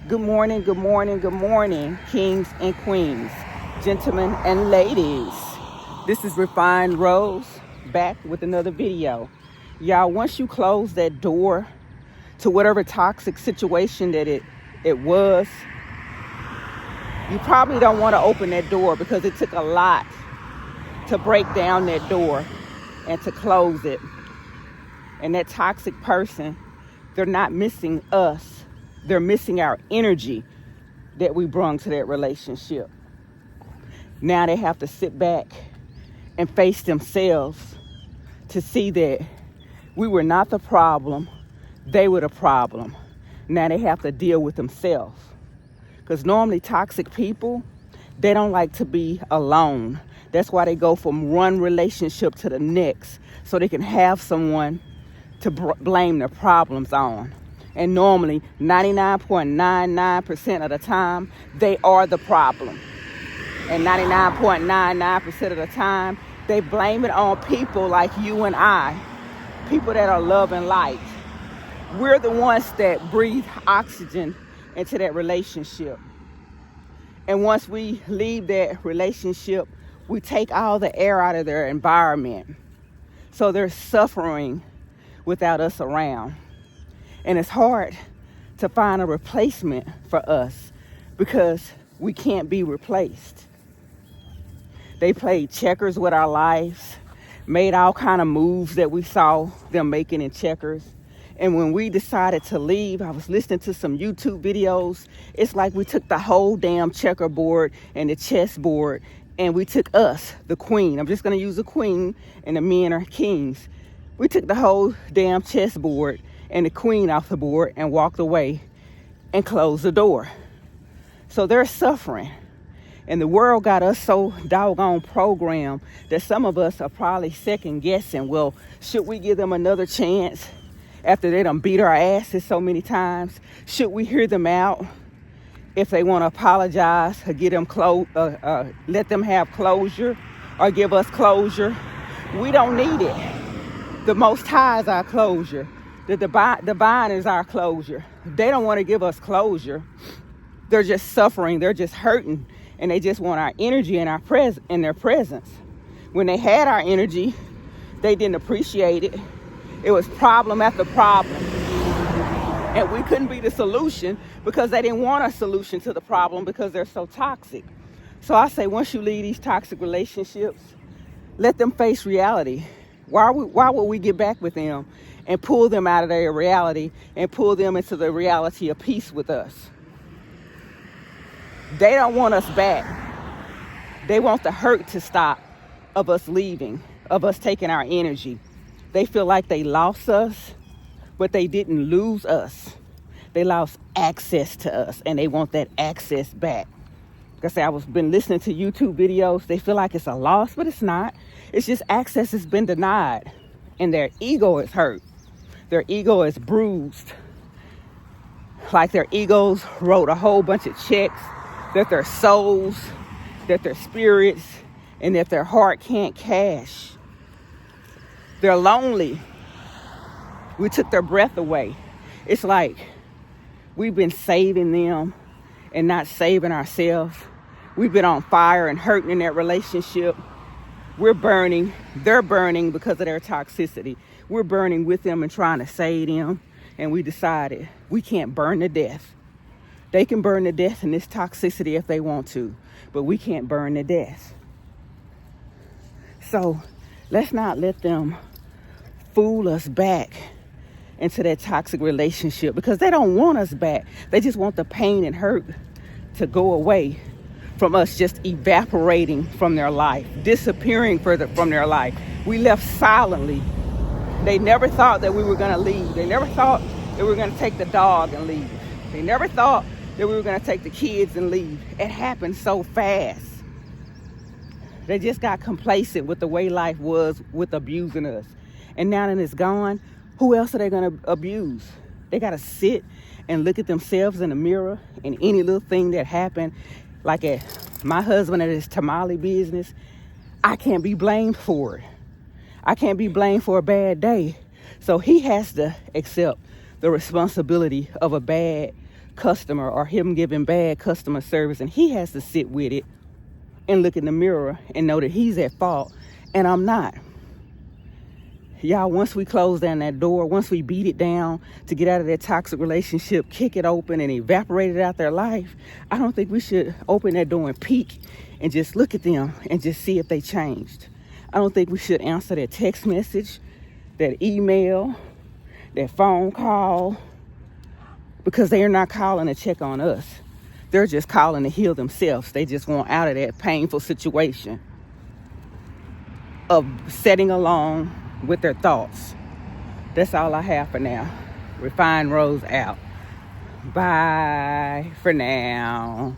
Good morning, good morning, good morning, kings and queens, gentlemen and ladies. This is Refined Rose back with another video. Y'all, once you close that door to whatever toxic situation that it was, you probably don't want to open that door because it took a lot to break down that door and to close it. And that toxic person, they're not missing us. They're missing our energy that we brought to that relationship. Now they have to sit back and face themselves to see that we were not the problem, they were the problem. Now they have to deal with themselves. Because normally toxic people, they don't like to be alone. That's why they go from one relationship to the next, so they can have someone to blame their problems on. And normally 99.99% of the time, they are the problem. And 99.99% of the time, they blame it on people like you and I, people that are love and light. We're the ones that breathe oxygen into that relationship. And once we leave that relationship, we take all the air out of their environment. So they're suffering without us around. And it's hard to find a replacement for us because we can't be replaced. They played checkers with our lives, made all kind of moves that we saw them making in checkers. And when we decided to leave, I was listening to some YouTube videos. It's like we took the whole damn checkerboard and the chessboard, and we took us, the queen. I'm just going to use the queen, and the men are kings. We took the whole damn chessboard and the queen off the board and walked away and closed the door. So they're suffering. And the world got us so doggone programmed that some of us are probably second guessing, well, should we give them another chance after they done beat our asses so many times? Should we hear them out if they want to apologize or get them let them have closure or give us closure? We don't need it. The Most High is our closure. The divine is our closure. They don't want to give us closure. They're just suffering. They're just hurting. And they just want our energy and in their presence. When they had our energy, they didn't appreciate it. It was problem after problem. And we couldn't be the solution because they didn't want a solution to the problem because they're so toxic. So I say, once you leave these toxic relationships, let them face reality. Why would we get back with them and pull them out of their reality and pull them into the reality of peace with us? They don't want us back. They want the hurt to stop of us leaving, of us taking our energy. They feel like they lost us, but they didn't lose us. They lost access to us, and they want that access back. Like I say, I've been listening to YouTube videos. They feel like it's a loss, but it's not. It's just access has been denied, and their ego is hurt. Their ego is bruised. Like their egos wrote a whole bunch of checks that their souls, that their spirits, and that their heart can't cash. They're lonely. We took their breath away. It's like we've been saving them and not saving ourselves. We've been on fire and hurting in that relationship. We're burning. They're burning because of their toxicity. We're burning with them and trying to save them. And we decided we can't burn to death. They can burn to death in this toxicity if they want to, but we can't burn to death. So let's not let them fool us back into that toxic relationship because they don't want us back. They just want the pain and hurt to go away from us, just evaporating from their life, disappearing from their life. We left silently. They never thought that we were going to leave. They never thought that we were going to take the dog and leave. They never thought that we were going to take the kids and leave. It happened so fast. They just got complacent with the way life was with abusing us. And now that it's gone, who else are they going to abuse? They got to sit and look at themselves in the mirror, and any little thing that happened, like at my husband at his tamale business, I can't be blamed for it. I can't be blamed for a bad day. So he has to accept the responsibility of a bad customer or him giving bad customer service, and he has to sit with it and look in the mirror and know that he's at fault and I'm not. Y'all, once we close down that door, once we beat it down to get out of that toxic relationship, kick it open and evaporate it out their life, I don't think we should open that door and peek and just look at them and just see if they changed. I don't think we should answer that text message, that email, that phone call, because they are not calling to check on us. They're just calling to heal themselves. They just want out of that painful situation of setting along with their thoughts. That's all I have for now. Refined Rose out. Bye for now.